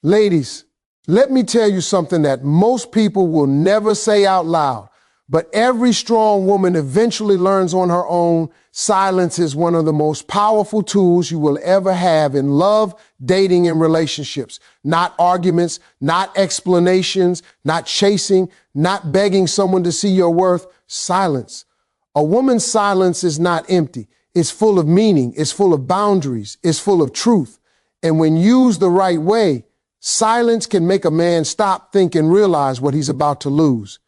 Ladies, let me tell you something that most people will never say out loud, but every strong woman eventually learns on her own. Silence is one of the most powerful tools you will ever have in love, dating, and relationships. Not arguments, not explanations, not chasing, not begging someone to see your worth. Silence. A woman's silence is not empty. It's full of meaning. It's full of boundaries. It's full of truth. And when used the right way, silence can make a man stop, think, and realize what he's about to lose.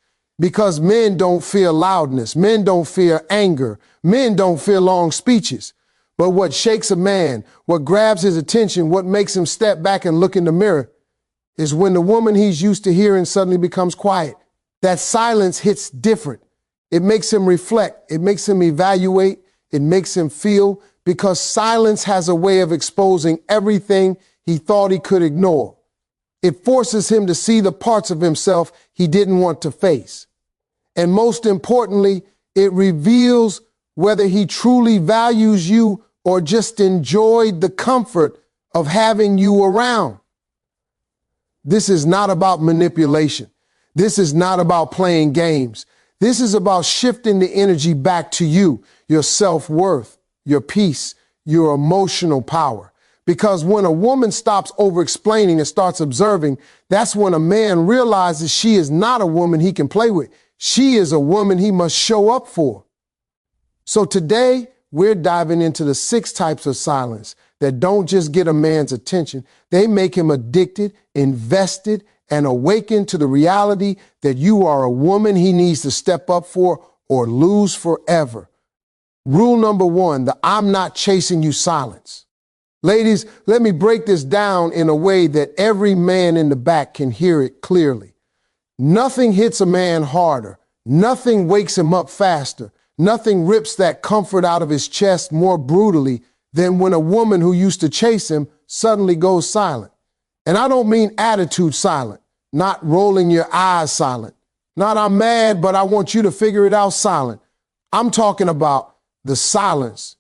Because men don't fear loudness. Men don't fear anger. Men don't fear long speeches. But what shakes a man, what grabs his attention, what makes him step back and look in the mirror is when the woman he's used to hearing suddenly becomes quiet. That silence hits different. It makes him reflect. It makes him evaluate. It makes him feel, because silence has a way of exposing everything he thought he could ignore. It forces him to see the parts of himself he didn't want to face. And most importantly, it reveals whether he truly values you or just enjoyed the comfort of having you around. This is not about manipulation. This is not about playing games. This is about shifting the energy back to you, your self-worth, your peace, your emotional power. Because when a woman stops over-explaining and starts observing, that's when a man realizes she is not a woman he can play with. She is a woman he must show up for. So today, we're diving into the 6 types of silence that don't just get a man's attention. They make him addicted, invested, and awakened to the reality that you are a woman he needs to step up for or lose forever. Rule number 1, the I'm not chasing you silence. Ladies, let me break this down in a way that every man in the back can hear it clearly. Nothing hits a man harder. Nothing wakes him up faster. Nothing rips that comfort out of his chest more brutally than when a woman who used to chase him suddenly goes silent. And I don't mean attitude silent, not rolling your eyes silent, not I'm mad, but I want you to figure it out silent. I'm talking about the silence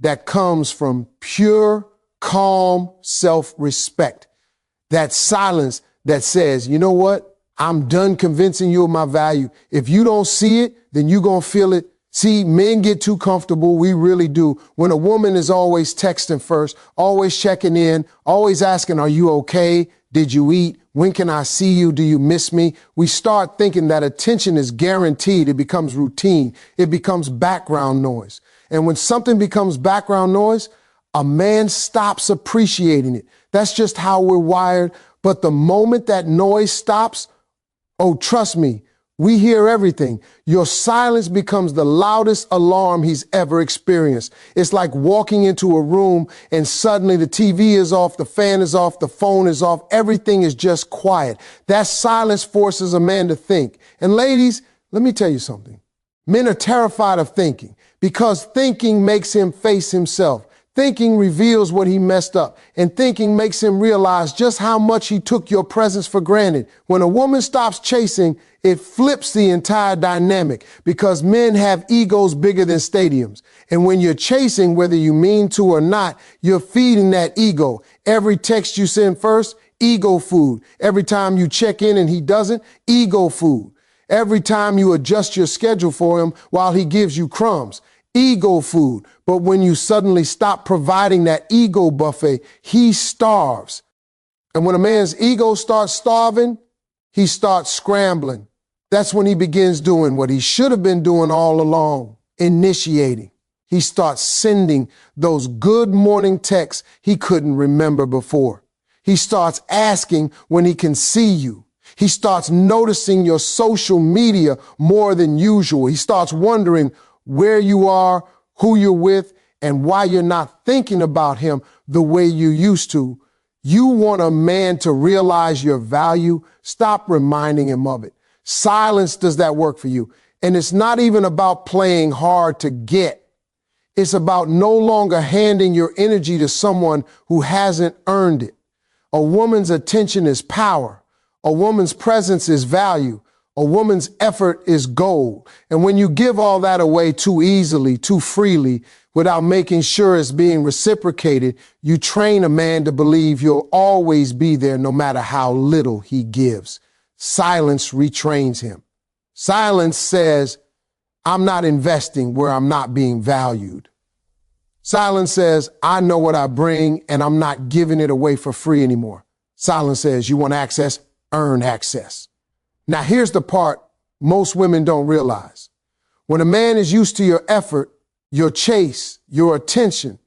that comes from pure, calm self-respect. That silence that says, you know what? I'm done convincing you of my value. If you don't see it, then you're going to feel it. See, men get too comfortable. We really do. When a woman is always texting first, always checking in, always asking, are you okay? Did you eat? When can I see you? Do you miss me? We start thinking that attention is guaranteed. It becomes routine. It becomes background noise. And when something becomes background noise, a man stops appreciating it. That's just how we're wired. But the moment that noise stops, oh, trust me, we hear everything. Your silence becomes the loudest alarm he's ever experienced. It's like walking into a room and suddenly the TV is off, the fan is off, the phone is off, everything is just quiet. That silence forces a man to think. And ladies, let me tell you something. Men are terrified of thinking because thinking makes him face himself. Thinking reveals what he messed up, and thinking makes him realize just how much he took your presence for granted. When a woman stops chasing, it flips the entire dynamic because men have egos bigger than stadiums. And when you're chasing, whether you mean to or not, you're feeding that ego. Every text you send first, ego food. Every time you check in and he doesn't, ego food. Every time you adjust your schedule for him while he gives you crumbs, ego food. But when you suddenly stop providing that ego buffet, he starves. And when a man's ego starts starving, he starts scrambling. That's when he begins doing what he should have been doing all along, initiating. He starts sending those good morning texts he couldn't remember before. He starts asking when he can see you. He starts noticing your social media more than usual. He starts wondering where you are, who you're with, and why you're not thinking about him the way you used to. You want a man to realize your value? Stop reminding him of it. Silence does that work for you. And it's not even about playing hard to get. It's about no longer handing your energy to someone who hasn't earned it. A woman's attention is power. A woman's presence is value. A woman's effort is gold. And when you give all that away too easily, too freely, without making sure it's being reciprocated, you train a man to believe you'll always be there no matter how little he gives. Silence retrains him. Silence says, I'm not investing where I'm not being valued. Silence says, I know what I bring and I'm not giving it away for free anymore. Silence says, you want access? Earn access. Now here's the part most women don't realize. When a man is used to your effort, your chase, your attention,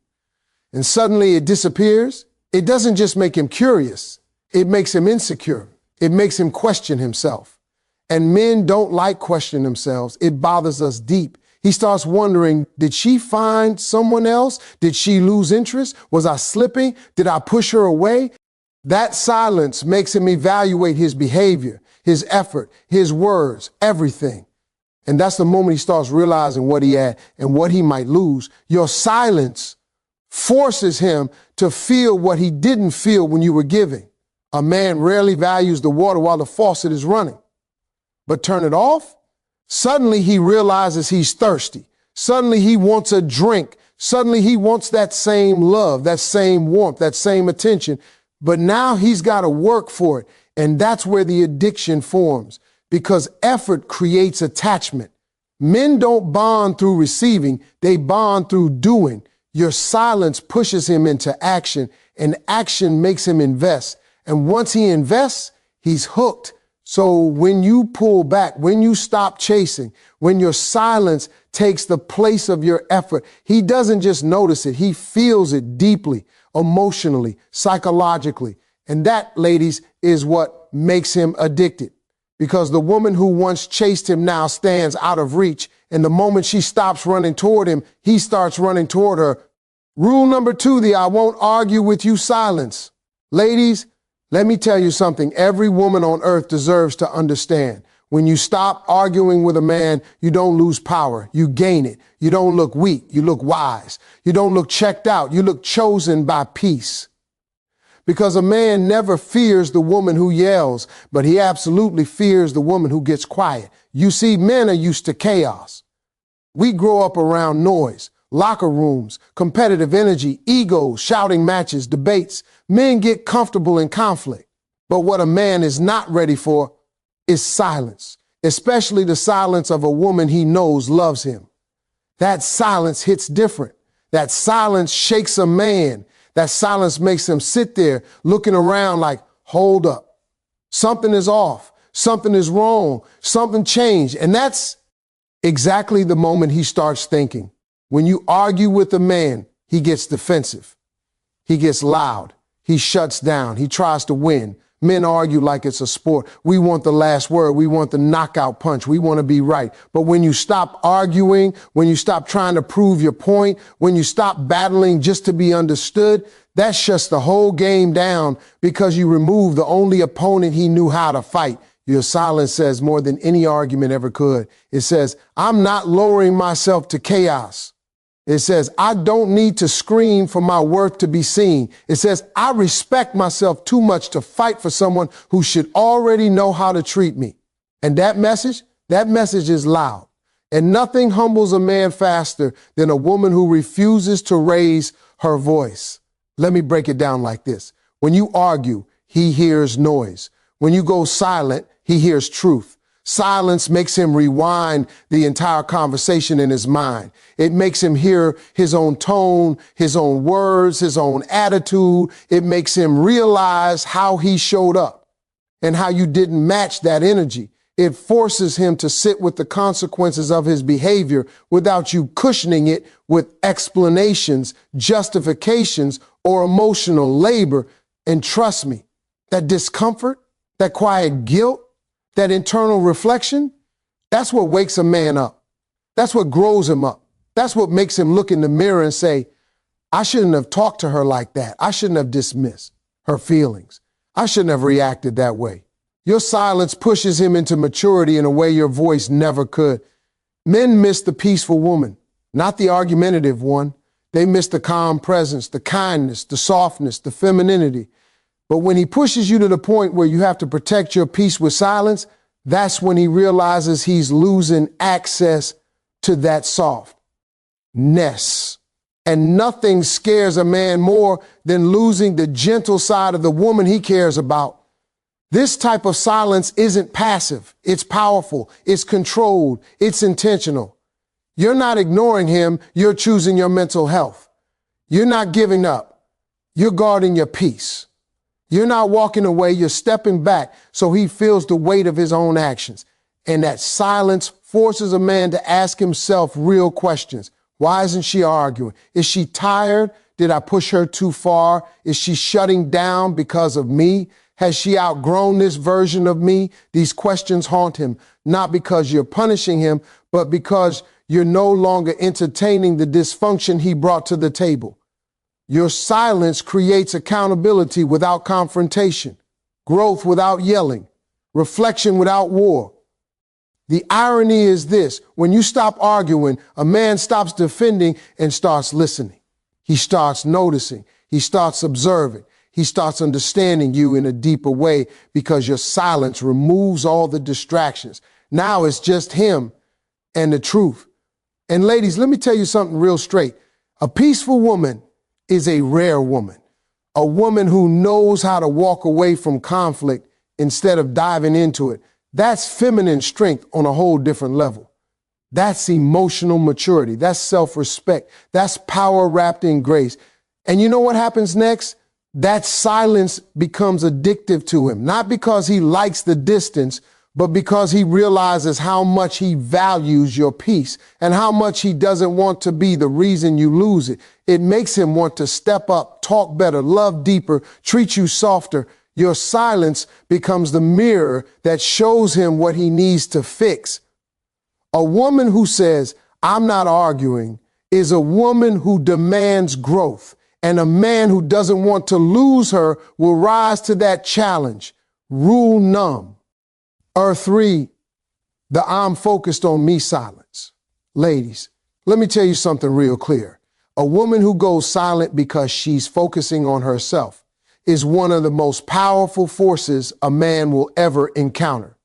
and suddenly it disappears, it doesn't just make him curious, it makes him insecure. It makes him question himself. And men don't like questioning themselves. It bothers us deep. He starts wondering, did she find someone else? Did she lose interest? Was I slipping? Did I push her away? That silence makes him evaluate his behavior, his effort, his words, everything. And that's the moment he starts realizing what he had and what he might lose. Your silence forces him to feel what he didn't feel when you were giving. A man rarely values the water while the faucet is running. But turn it off, suddenly he realizes he's thirsty. Suddenly he wants a drink. Suddenly he wants that same love, that same warmth, that same attention. But now he's got to work for it. And that's where the addiction forms, because effort creates attachment. Men don't bond through receiving, they bond through doing. Your silence pushes him into action, and action makes him invest. And once he invests, he's hooked. So when you pull back, when you stop chasing, when your silence takes the place of your effort, he doesn't just notice it, he feels it deeply, emotionally, psychologically. And that, ladies, is what makes him addicted. Because the woman who once chased him now stands out of reach. And the moment she stops running toward him, he starts running toward her. Rule number 2, the I won't argue with you silence. Ladies, let me tell you something every woman on earth deserves to understand. When you stop arguing with a man, you don't lose power, you gain it. You don't look weak, you look wise. You don't look checked out, you look chosen by peace. Because a man never fears the woman who yells, but he absolutely fears the woman who gets quiet. You see, men are used to chaos. We grow up around noise, locker rooms, competitive energy, egos, shouting matches, debates. Men get comfortable in conflict. But what a man is not ready for is silence, especially the silence of a woman he knows loves him. That silence hits different. That silence shakes a man. That silence makes him sit there looking around like, hold up. Something is off. Something is wrong. Something changed. And that's exactly the moment he starts thinking. When you argue with a man, he gets defensive. He gets loud. He shuts down. He tries to win. Men argue like it's a sport. We want the last word. We want the knockout punch. We want to be right. But when you stop arguing, when you stop trying to prove your point, when you stop battling just to be understood, that shuts the whole game down because you remove the only opponent he knew how to fight. Your silence says more than any argument ever could. It says, I'm not lowering myself to chaos. It says, I don't need to scream for my worth to be seen. It says, I respect myself too much to fight for someone who should already know how to treat me. And that message is loud. And nothing humbles a man faster than a woman who refuses to raise her voice. Let me break it down like this. When you argue, he hears noise. When you go silent, he hears truth. Silence makes him rewind the entire conversation in his mind. It makes him hear his own tone, his own words, his own attitude. It makes him realize how he showed up and how you didn't match that energy. It forces him to sit with the consequences of his behavior without you cushioning it with explanations, justifications, or emotional labor. And trust me, that discomfort, that quiet guilt, that internal reflection, that's what wakes a man up. That's what grows him up. That's what makes him look in the mirror and say, I shouldn't have talked to her like that. I shouldn't have dismissed her feelings. I shouldn't have reacted that way. Your silence pushes him into maturity in a way your voice never could. Men miss the peaceful woman, not the argumentative one. They miss the calm presence, the kindness, the softness, the femininity. But when he pushes you to the point where you have to protect your peace with silence, That's when he realizes he's losing access to that softness. And nothing scares a man more than losing the gentle side of the woman he cares about. This type of silence isn't passive. It's powerful. It's controlled. It's intentional. You're not ignoring him. You're choosing your mental health. You're not giving up. You're guarding your peace. You're not walking away. You're stepping back so he feels the weight of his own actions. And that silence forces a man to ask himself real questions. Why isn't she arguing? Is she tired? Did I push her too far? Is she shutting down because of me? Has she outgrown this version of me? These questions haunt him, not because you're punishing him, but because you're no longer entertaining the dysfunction he brought to the table. Your silence creates accountability without confrontation, growth without yelling, reflection without war. The irony is this: when you stop arguing, a man stops defending and starts listening. He starts noticing. He starts observing. He starts understanding you in a deeper way because your silence removes all the distractions. Now it's just him and the truth. And ladies, let me tell you something real straight. A peaceful woman is a rare woman, a woman who knows how to walk away from conflict instead of diving into it. That's feminine strength on a whole different level. That's emotional maturity. That's self-respect. That's power wrapped in grace. And you know what happens next? That silence becomes addictive to him, not because he likes the distance, but because he realizes how much he values your peace and how much he doesn't want to be the reason you lose it. It makes him want to step up, talk better, love deeper, treat you softer. Your silence becomes the mirror that shows him what he needs to fix. A woman who says, "I'm not arguing," is a woman who demands growth. And a man who doesn't want to lose her will rise to that challenge. Rule numb. Or 3, the "I'm focused on me" silence. Ladies, let me tell you something real clear. A woman who goes silent because she's focusing on herself is one of the most powerful forces a man will ever encounter.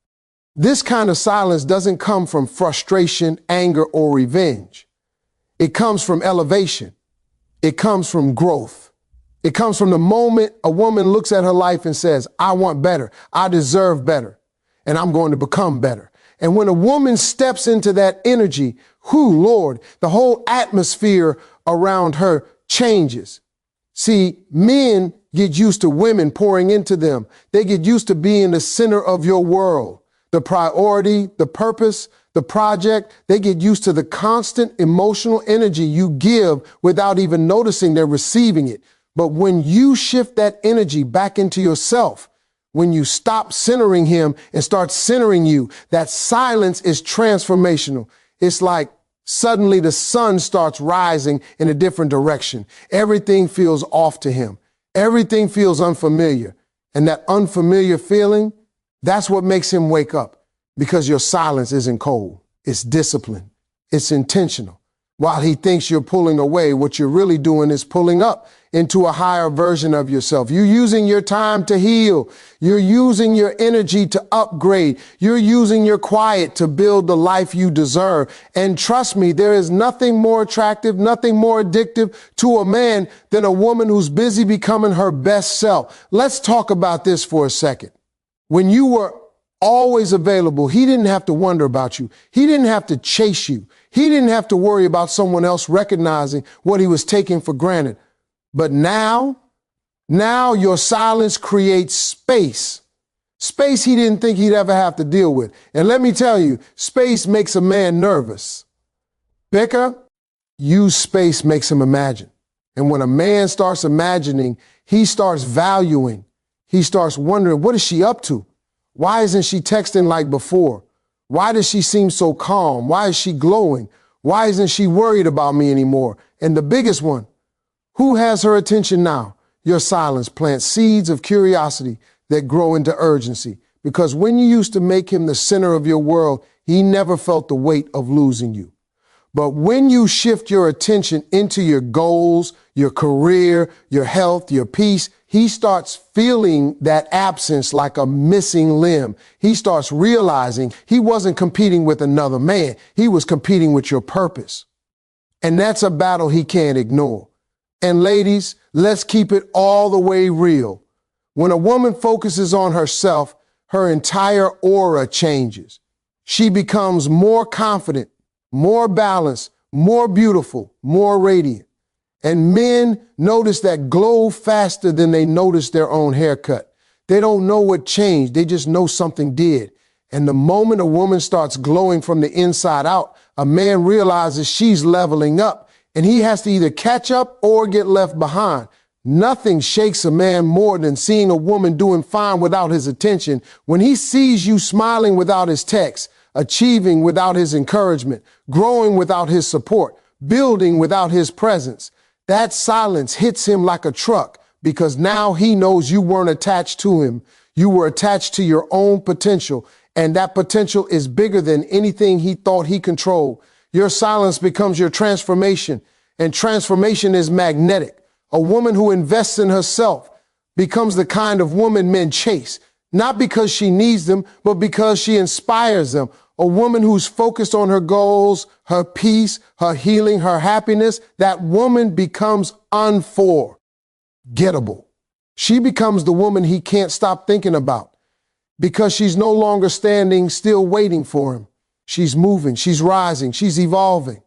This kind of silence doesn't come from frustration, anger, or revenge. It comes from elevation. It comes from growth. It comes from the moment a woman looks at her life and says, "I want better, I deserve better, and I'm going to become better." And when a woman steps into that energy, Lord, the whole atmosphere around her changes. See, men get used to women pouring into them. They get used to being the center of your world, the priority, the purpose, the project. They get used to the constant emotional energy you give without even noticing they're receiving it. But when you shift that energy back into yourself, when you stop centering him and start centering you, that silence is transformational. It's like suddenly the sun starts rising in a different direction. Everything feels off to him. Everything feels unfamiliar. And that unfamiliar feeling, that's what makes him wake up. Because your silence isn't cold. It's disciplined. It's intentional. While he thinks you're pulling away, what you're really doing is pulling up into a higher version of yourself. You're using your time to heal. You're using your energy to upgrade. You're using your quiet to build the life you deserve. And trust me, there is nothing more attractive, nothing more addictive to a man than a woman who's busy becoming her best self. Let's talk about this for a second. When you were always available, he didn't have to wonder about you. He didn't have to chase you. He didn't have to worry about someone else recognizing what he was taking for granted. But now your silence creates space. Space he didn't think he'd ever have to deal with. And let me tell you, space makes a man nervous. Becca, use space makes him imagine. And when a man starts imagining, he starts valuing. He starts wondering, what is she up to? Why isn't she texting like before? Why does she seem so calm? Why is she glowing? Why isn't she worried about me anymore? And the biggest one, who has her attention now? Your silence plants seeds of curiosity that grow into urgency. Because when you used to make him the center of your world, he never felt the weight of losing you. But when you shift your attention into your goals, your career, your health, your peace, he starts feeling that absence like a missing limb. He starts realizing he wasn't competing with another man. He was competing with your purpose. And that's a battle he can't ignore. And ladies, let's keep it all the way real. When a woman focuses on herself, her entire aura changes. She becomes more confident, more balanced, more beautiful, more radiant. And men notice that glow faster than they notice their own haircut. They don't know what changed, they just know something did. And the moment a woman starts glowing from the inside out, a man realizes she's leveling up, and he has to either catch up or get left behind. Nothing shakes a man more than seeing a woman doing fine without his attention. When he sees you smiling without his text, achieving without his encouragement, growing without his support, building without his presence, that silence hits him like a truck, because now he knows you weren't attached to him. You were attached to your own potential, and that potential is bigger than anything he thought he controlled. Your silence becomes your transformation, and transformation is magnetic. A woman who invests in herself becomes the kind of woman men chase, not because she needs them, but because she inspires them. A woman who's focused on her goals, her peace, her healing, her happiness, that woman becomes unforgettable. She becomes the woman he can't stop thinking about, because she's no longer standing still waiting for him. She's moving, she's rising, she's evolving.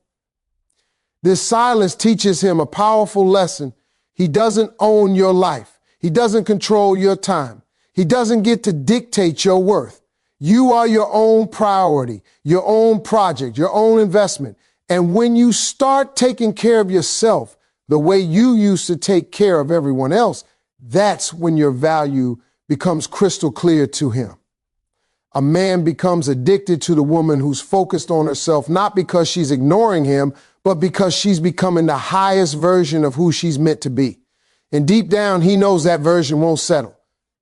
This silence teaches him a powerful lesson. He doesn't own your life. He doesn't control your time. He doesn't get to dictate your worth. You are your own priority, your own project, your own investment. And when you start taking care of yourself the way you used to take care of everyone else, that's when your value becomes crystal clear to him. A man becomes addicted to the woman who's focused on herself, not because she's ignoring him, but because she's becoming the highest version of who she's meant to be. And deep down, he knows that version won't settle.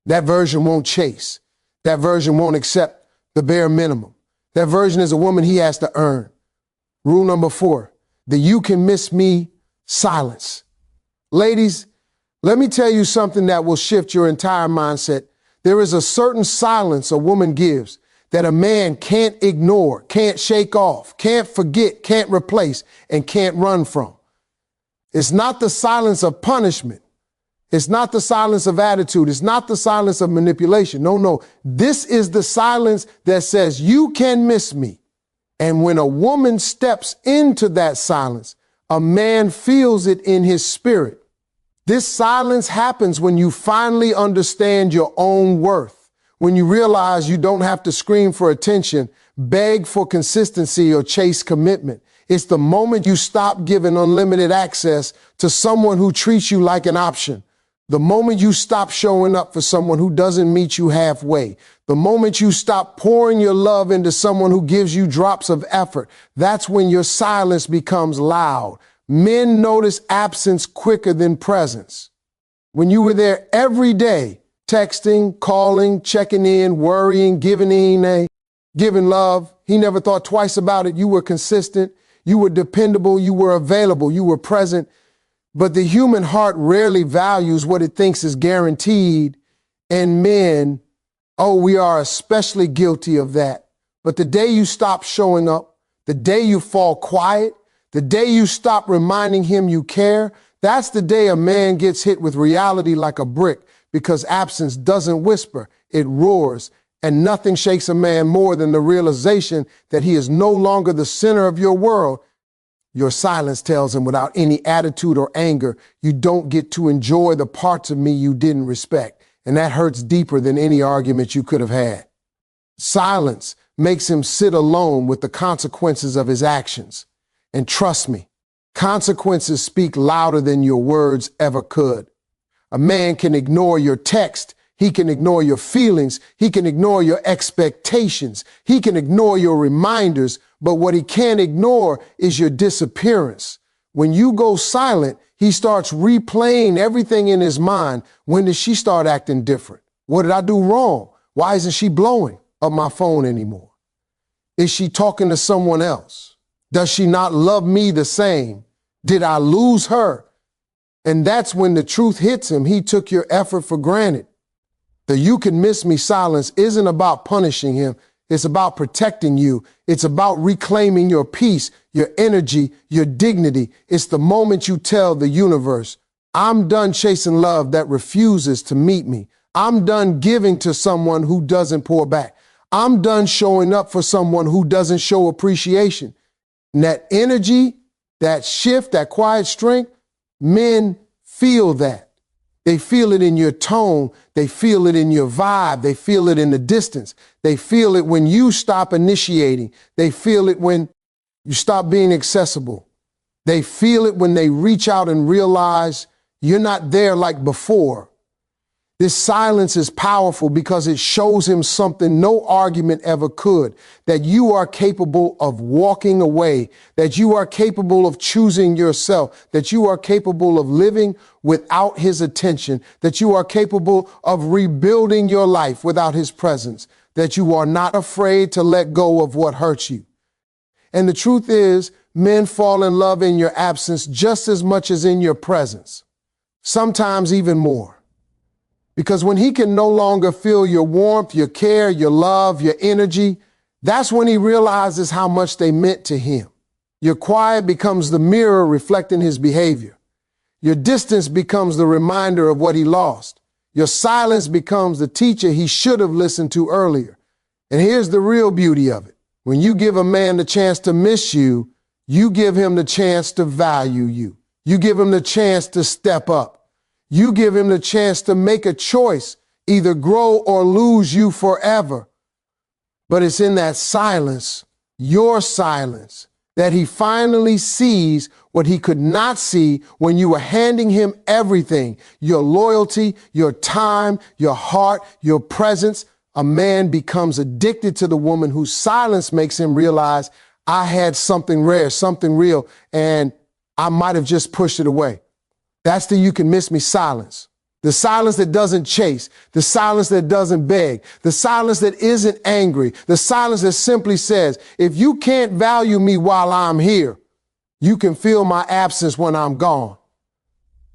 That version won't chase. That version won't accept the bare minimum. That version is a woman he has to earn. Rule number 4, the you can miss me silence. Ladies, let me tell you something that will shift your entire mindset. There is a certain silence a woman gives that a man can't ignore, can't shake off, can't forget, can't replace, and can't run from. It's not the silence of punishment. It's not the silence of attitude. It's not the silence of manipulation. No. This is the silence that says, you can miss me. And when a woman steps into that silence, a man feels it in his spirit. This silence happens when you finally understand your own worth, when you realize you don't have to scream for attention, beg for consistency, or chase commitment. It's the moment you stop giving unlimited access to someone who treats you like an option. The moment you stop showing up for someone who doesn't meet you halfway. The moment you stop pouring your love into someone who gives you drops of effort. That's when your silence becomes loud. Men notice absence quicker than presence. When you were there every day, texting, calling, checking in, worrying, giving love, he never thought twice about it. You were consistent, you were dependable, you were available, you were present. But the human heart rarely values what it thinks is guaranteed. And men, we are especially guilty of that. But the day you stop showing up, the day you fall quiet, the day you stop reminding him you care, that's the day a man gets hit with reality like a brick, because absence doesn't whisper, it roars. And nothing shakes a man more than the realization that he is no longer the center of your world. Your silence tells him without any attitude or anger, you don't get to enjoy the parts of me you didn't respect. And that hurts deeper than any argument you could have had. Silence makes him sit alone with the consequences of his actions. And trust me, consequences speak louder than your words ever could. A man can ignore your text. He can ignore your feelings. He can ignore your expectations. He can ignore your reminders. But what he can't ignore is your disappearance. When you go silent, he starts replaying everything in his mind. When did she start acting different? What did I do wrong? Why isn't she blowing up my phone anymore? Is she talking to someone else? Does she not love me the same? Did I lose her? And that's when the truth hits him. He took your effort for granted. The "you can miss me" silence isn't about punishing him. It's about protecting you. It's about reclaiming your peace, your energy, your dignity. It's the moment you tell the universe, I'm done chasing love that refuses to meet me. I'm done giving to someone who doesn't pour back. I'm done showing up for someone who doesn't show appreciation. And that energy, that shift, that quiet strength, men feel that. They feel it in your tone. They feel it in your vibe. They feel it in the distance. They feel it when you stop initiating. They feel it when you stop being accessible. They feel it when they reach out and realize you're not there like before. This silence is powerful because it shows him something no argument ever could, that you are capable of walking away, that you are capable of choosing yourself, that you are capable of living without his attention, that you are capable of rebuilding your life without his presence, that you are not afraid to let go of what hurts you. And the truth is, men fall in love in your absence just as much as in your presence, sometimes even more. Because when he can no longer feel your warmth, your care, your love, your energy, that's when he realizes how much they meant to him. Your quiet becomes the mirror reflecting his behavior. Your distance becomes the reminder of what he lost. Your silence becomes the teacher he should have listened to earlier. And here's the real beauty of it. When you give a man the chance to miss you, you give him the chance to value you. You give him the chance to step up. You give him the chance to make a choice, either grow or lose you forever. But it's in that silence, your silence, that he finally sees what he could not see when you were handing him everything, your loyalty, your time, your heart, your presence. A man becomes addicted to the woman whose silence makes him realize, I had something rare, something real, and I might have just pushed it away. That's the "you can miss me" silence. The silence that doesn't chase, the silence that doesn't beg, the silence that isn't angry, the silence that simply says, if you can't value me while I'm here, you can feel my absence when I'm gone.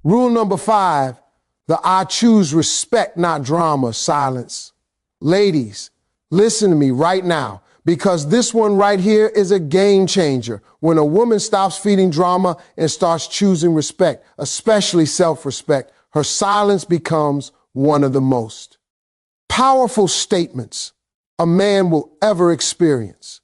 Rule number 5, the "I choose respect, not drama" silence. Ladies, listen to me right now, because this one right here is a game changer. When a woman stops feeding drama and starts choosing respect, especially self-respect, her silence becomes one of the most powerful statements a man will ever experience.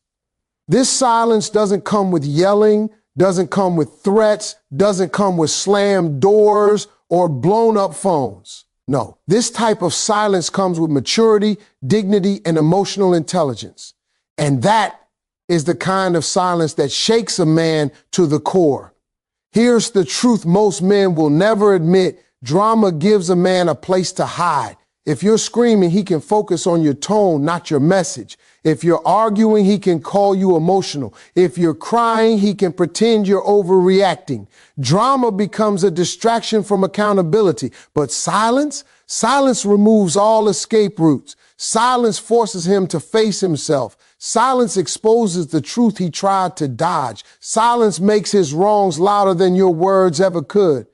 This silence doesn't come with yelling, doesn't come with threats, doesn't come with slammed doors or blown up phones. No, this type of silence comes with maturity, dignity, and emotional intelligence. And that is the kind of silence that shakes a man to the core. Here's the truth most men will never admit. Drama gives a man a place to hide. If you're screaming, he can focus on your tone, not your message. If you're arguing, he can call you emotional. If you're crying, he can pretend you're overreacting. Drama becomes a distraction from accountability. But silence removes all escape routes. Silence forces him to face himself. Silence exposes the truth he tried to dodge. Silence makes his wrongs louder than your words ever could.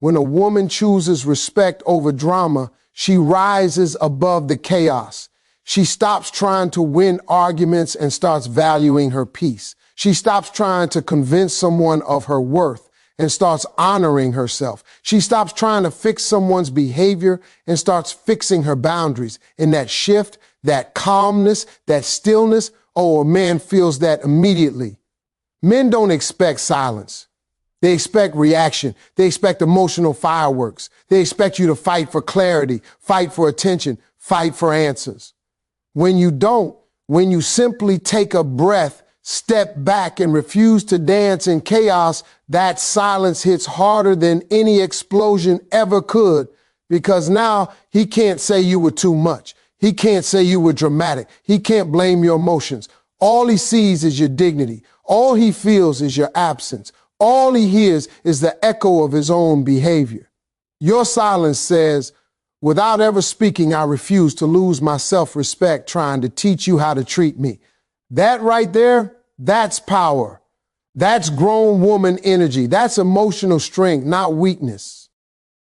When a woman chooses respect over drama, she rises above the chaos. She stops trying to win arguments and starts valuing her peace. She stops trying to convince someone of her worth and starts honoring herself. She stops trying to fix someone's behavior and starts fixing her boundaries. In that shift, that calmness, that stillness, oh, a man feels that immediately. Men don't expect silence. They expect reaction. They expect emotional fireworks. They expect you to fight for clarity, fight for attention, fight for answers. When you don't, when you simply take a breath, step back, and refuse to dance in chaos, that silence hits harder than any explosion ever could, because now he can't say you were too much. He can't say you were dramatic. He can't blame your emotions. All he sees is your dignity. All he feels is your absence. All he hears is the echo of his own behavior. Your silence says, without ever speaking, I refuse to lose my self-respect trying to teach you how to treat me. That right there, that's power. That's grown woman energy. That's emotional strength, not weakness.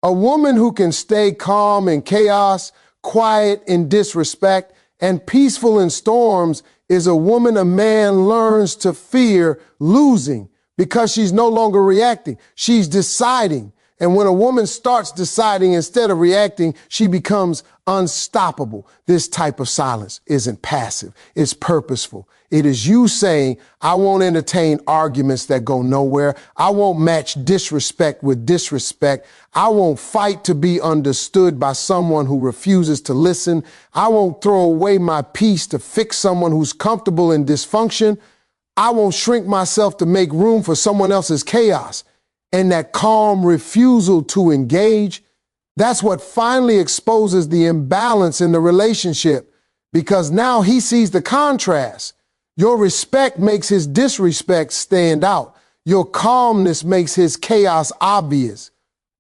A woman who can stay calm in chaos, quiet in disrespect, and peaceful in storms is a woman a man learns to fear losing because she's no longer reacting. She's deciding. And when a woman starts deciding instead of reacting, she becomes unstoppable. This type of silence isn't passive. It's purposeful. It is you saying, I won't entertain arguments that go nowhere. I won't match disrespect with disrespect. I won't fight to be understood by someone who refuses to listen. I won't throw away my peace to fix someone who's comfortable in dysfunction. I won't shrink myself to make room for someone else's chaos. And that calm refusal to engage, that's what finally exposes the imbalance in the relationship, because now he sees the contrast. Your respect makes his disrespect stand out. Your calmness makes his chaos obvious.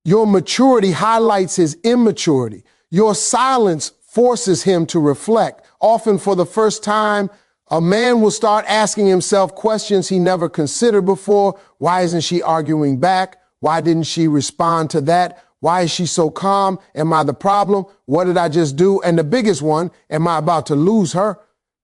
Your maturity highlights his immaturity. Your silence forces him to reflect. Often for the first time, a man will start asking himself questions he never considered before. Why isn't she arguing back? Why didn't she respond to that? Why is she so calm? Am I the problem? What did I just do? And the biggest one, am I about to lose her?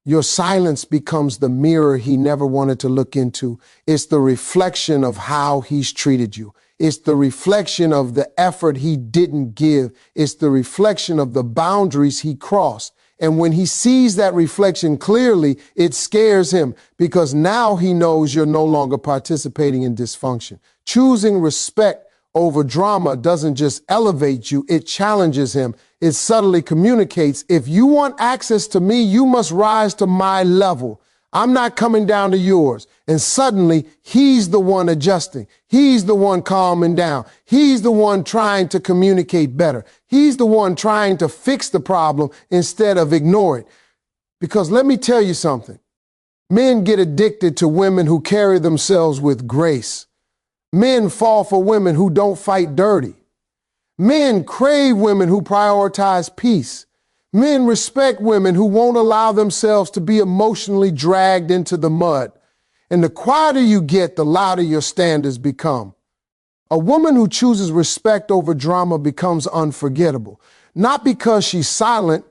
Your silence becomes the mirror he never wanted to look into. It's the reflection of how he's treated you. It's the reflection of the effort he didn't give. It's the reflection of the boundaries he crossed. And when he sees that reflection clearly, it scares him because now he knows you're no longer participating in dysfunction. Choosing respect over drama doesn't just elevate you, it challenges him. It subtly communicates, if you want access to me, you must rise to my level. I'm not coming down to yours. And suddenly, he's the one adjusting. He's the one calming down. He's the one trying to communicate better. He's the one trying to fix the problem instead of ignore it. Because let me tell you something. Men get addicted to women who carry themselves with grace. Men fall for women who don't fight dirty. Men crave women who prioritize peace. Men respect women who won't allow themselves to be emotionally dragged into the mud. And the quieter you get, the louder your standards become. A woman who chooses respect over drama becomes unforgettable, not because she's silent,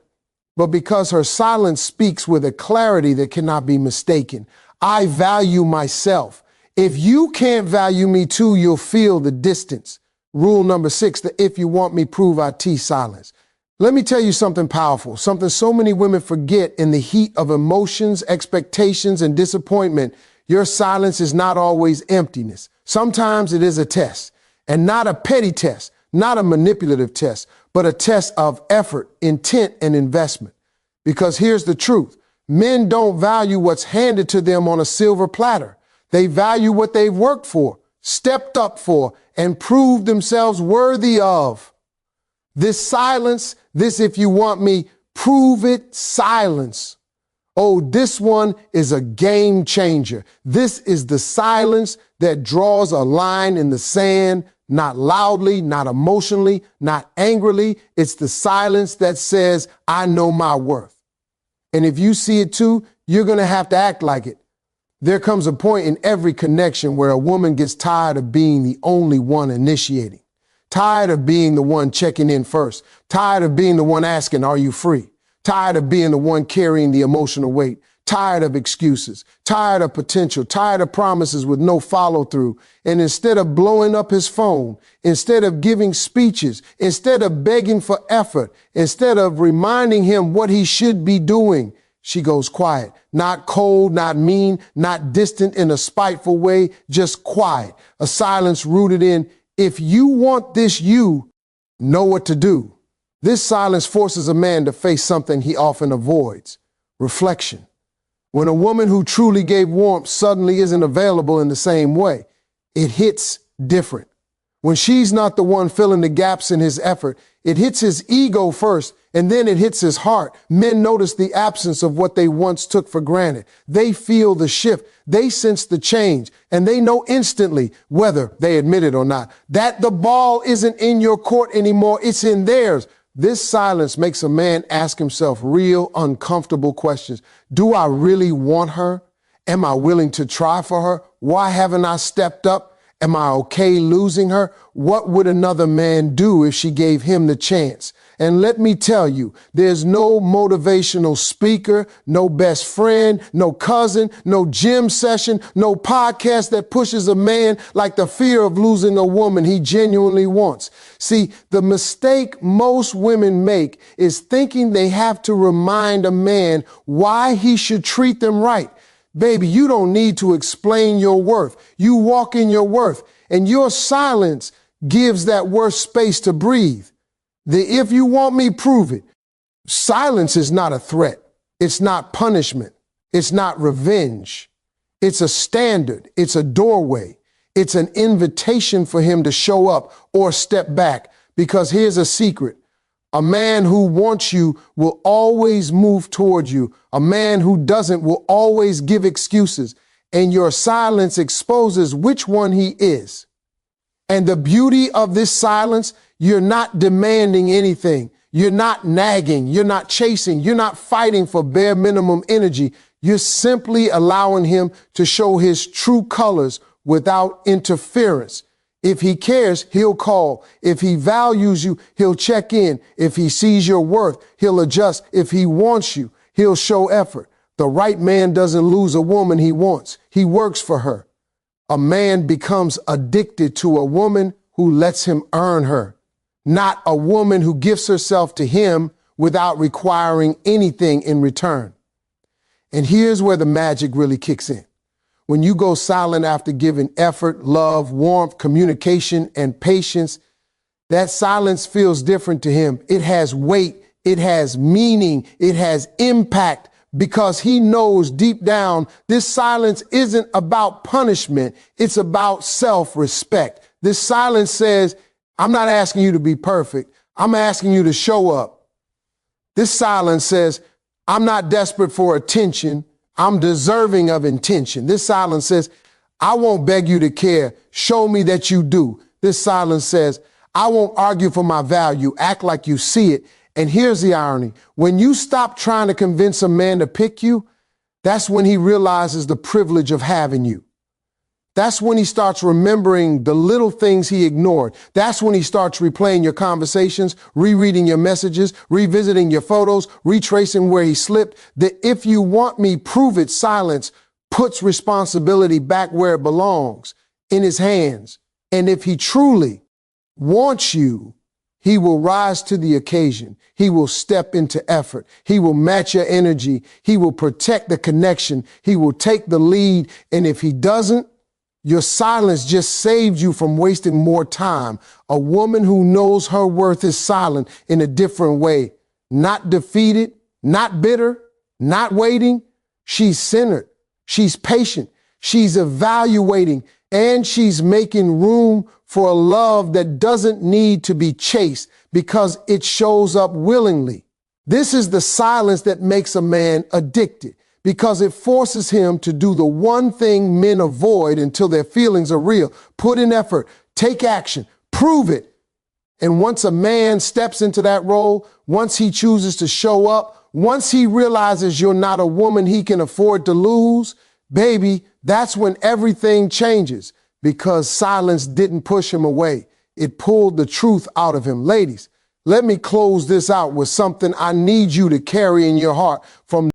but because her silence speaks with a clarity that cannot be mistaken. I value myself. If you can't value me too, you'll feel the distance. Rule number 6, the if you want me, prove I T silence. Let me tell you something powerful, something so many women forget in the heat of emotions, expectations, and disappointment. Your silence is not always emptiness. Sometimes it is a test, and not a petty test, not a manipulative test, but a test of effort, intent, and investment. Because here's the truth. Men don't value what's handed to them on a silver platter. They value what they've worked for, stepped up for, and proved themselves worthy of. This silence, this if you want me, prove it silence. Oh, this one is a game changer. This is the silence that draws a line in the sand, not loudly, not emotionally, not angrily. It's the silence that says, I know my worth. And if you see it too, you're going to have to act like it. There comes a point in every connection where a woman gets tired of being the only one initiating, tired of being the one checking in first, tired of being the one asking, are you free? Tired of being the one carrying the emotional weight, tired of excuses, tired of potential, tired of promises with no follow through. And instead of blowing up his phone, instead of giving speeches, instead of begging for effort, instead of reminding him what he should be doing, she goes quiet, not cold, not mean, not distant in a spiteful way, just quiet, a silence rooted in, if you want this, you know what to do. This silence forces a man to face something he often avoids, reflection. When a woman who truly gave warmth suddenly isn't available in the same way, it hits different. When she's not the one filling the gaps in his effort, it hits his ego first, and then it hits his heart. Men notice the absence of what they once took for granted. They feel the shift. They sense the change, and they know instantly, whether they admit it or not, that the ball isn't in your court anymore, it's in theirs. This silence makes a man ask himself real, uncomfortable questions. Do I really want her? Am I willing to try for her? Why haven't I stepped up? Am I okay losing her? What would another man do if she gave him the chance? And let me tell you, there's no motivational speaker, no best friend, no cousin, no gym session, no podcast that pushes a man like the fear of losing a woman he genuinely wants. See, the mistake most women make is thinking they have to remind a man why he should treat them right. Baby, you don't need to explain your worth. You walk in your worth, and your silence gives that worth space to breathe. If you want me, prove it. Silence is not a threat. It's not punishment. It's not revenge. It's a standard. It's a doorway. It's an invitation for him to show up or step back. Because here's a secret. A man who wants you will always move toward you. A man who doesn't will always give excuses. And your silence exposes which one he is. And the beauty of this silence, you're not demanding anything. You're not nagging. You're not chasing. You're not fighting for bare minimum energy. You're simply allowing him to show his true colors without interference. If he cares, he'll call. If he values you, he'll check in. If he sees your worth, he'll adjust. If he wants you, he'll show effort. The right man doesn't lose a woman he wants. He works for her. A man becomes addicted to a woman who lets him earn her, not a woman who gives herself to him without requiring anything in return. And here's where the magic really kicks in. When you go silent after giving effort, love, warmth, communication, and patience, that silence feels different to him. It has weight, it has meaning, it has impact, because he knows deep down this silence isn't about punishment, it's about self-respect. This silence says, I'm not asking you to be perfect, I'm asking you to show up. This silence says, I'm not desperate for attention, I'm deserving of intention. This silence says, I won't beg you to care, show me that you do. This silence says, I won't argue for my value, act like you see it. And here's the irony. When you stop trying to convince a man to pick you, that's when he realizes the privilege of having you. That's when he starts remembering the little things he ignored. That's when he starts replaying your conversations, rereading your messages, revisiting your photos, retracing where he slipped. The if you want me, prove it silence puts responsibility back where it belongs, in his hands. And if he truly wants you, he will rise to the occasion. He will step into effort. He will match your energy. He will protect the connection. He will take the lead. And if he doesn't, your silence just saved you from wasting more time. A woman who knows her worth is silent in a different way. Not defeated, not bitter, not waiting. She's centered. She's patient. She's evaluating. And she's making room for a love that doesn't need to be chased because it shows up willingly. This is the silence that makes a man addicted, because it forces him to do the one thing men avoid until their feelings are real. Put in effort, take action, prove it. And once a man steps into that role, once he chooses to show up, once he realizes you're not a woman he can afford to lose, baby, that's when everything changes, because silence didn't push him away. It pulled the truth out of him. Ladies, let me close this out with something I need you to carry in your heart from